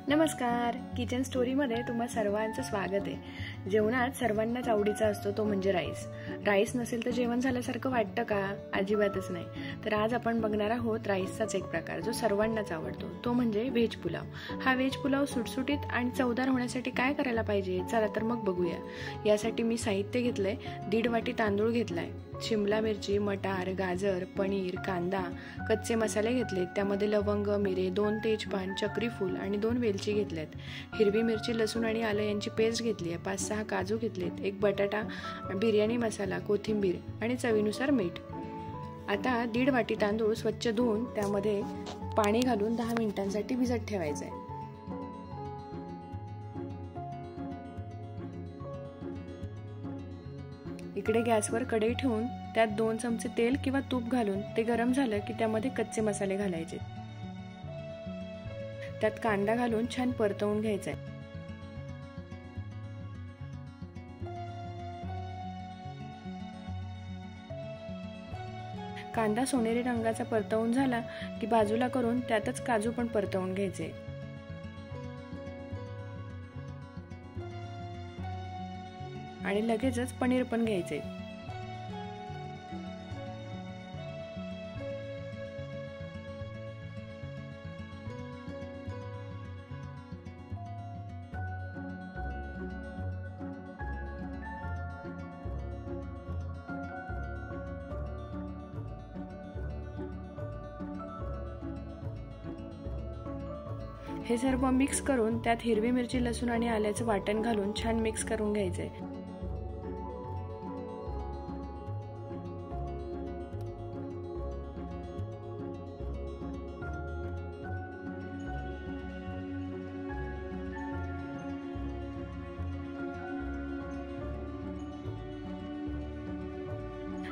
नमस्कार. किचन स्टोरीमध्ये तुम्हा सर्वांचं स्वागत आहे. जेवणात सर्वांनाच आवडीचा असतो तो म्हणजे राईस नसेल तर जेवण झाल्यासारखं वाटतं का? अजिबातच नाही. तर आज आपण बघणार आहोत राईसचाच एक प्रकार जो सर्वांनाच आवडतो, तो म्हणजे व्हेज पुलाव. हा व्हेज पुलाव सुटसुटीत आणि चवदार होण्यासाठी काय करायला पाहिजे, चला तर मग बघूया. यासाठी मी साहित्य घेतलंय. 1.5 वाटी तांदूळ घेतलाय, शिमला मिरची, मटार, गाजर, पनीर, कांदा, कच्चे मसाले घेतलेत. त्यामध्ये लवंग, मिरे, 2 तेजपान, चक्री फूल आणि 2 वेलची घेतल्यात. हिरवी मिरची, लसूण आणि आलं यांची पेस्ट घेतली आहे. 5-6 काजू घेतलेत. 1 बटाटा, बिर्याणी मसाला, कोथिंबीर आणि चवीनुसार मीठ. आता 1.5 वाटी तांदूळ स्वच्छ धुवून त्यामध्ये पाणी घालून 10 मिनिटांसाठी भिजत ठेवायचं आहे. इकडे गॅसवर कढई ठेवून त्यात 2 चमचे तेल किंवा तूप घालून ते गरम झालं की त्यामध्ये कच्चे मसाले घालायचे. त्यात कांदा घालून छान परतवून घ्यायचा आहे. कांदा सोनेरी रंगाचा परतवून झाला की बाजूला करून त्यातच काजू पण परतवून घ्यायचे. आणि लगेचच पनीर पण घ्यायचे. हे सर्व मिक्स करून त्यात हिरवी मिरची, लसूण आणि आल्याचं वाटण घालून छान मिक्स करून घ्यायचे.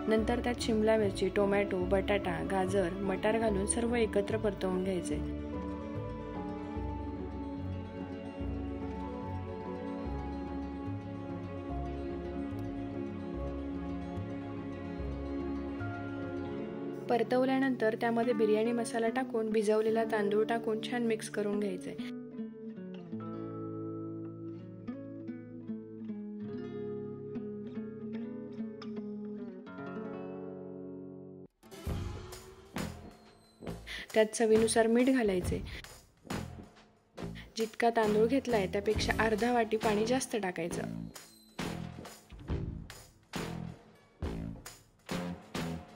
नंतर त्यात शिमला मिरची, टोमॅटो, बटाटा, गाजर, मटार घालून सर्व एकत्र परतवून घ्यायचे. परतवल्यानंतर त्यामध्ये बिर्याणी मसाला टाकून भिजवलेला तांदूळ टाकून छान मिक्स करून घ्यायचे. त्यात चवीनुसार मीठ घालायचे. जितका तांदूळ घेतलाय त्यापेक्षा अर्धा वाटी पाणी जास्त टाकायचं.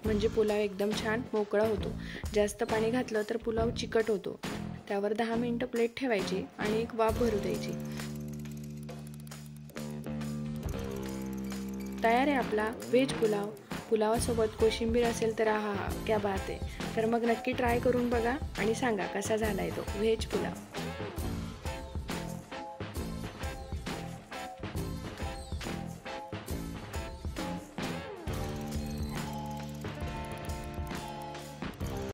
म्हणजे पुलाव एकदम छान मोकळा होतो. जास्त पाणी घातलं तर पुलाव चिकट होतो. त्यावर 10 मिनिटं प्लेट ठेवायची आणि एक वाफ भरू द्यायची. तयार आहे आपला व्हेज पुलाव. पुलावासोबत कोशिंबीर असेल तर आहा क्या बात आहे. तर मग नक्की ट्राय करून बघा आणि सांगा कसा झालाय तो व्हेज पुलाव.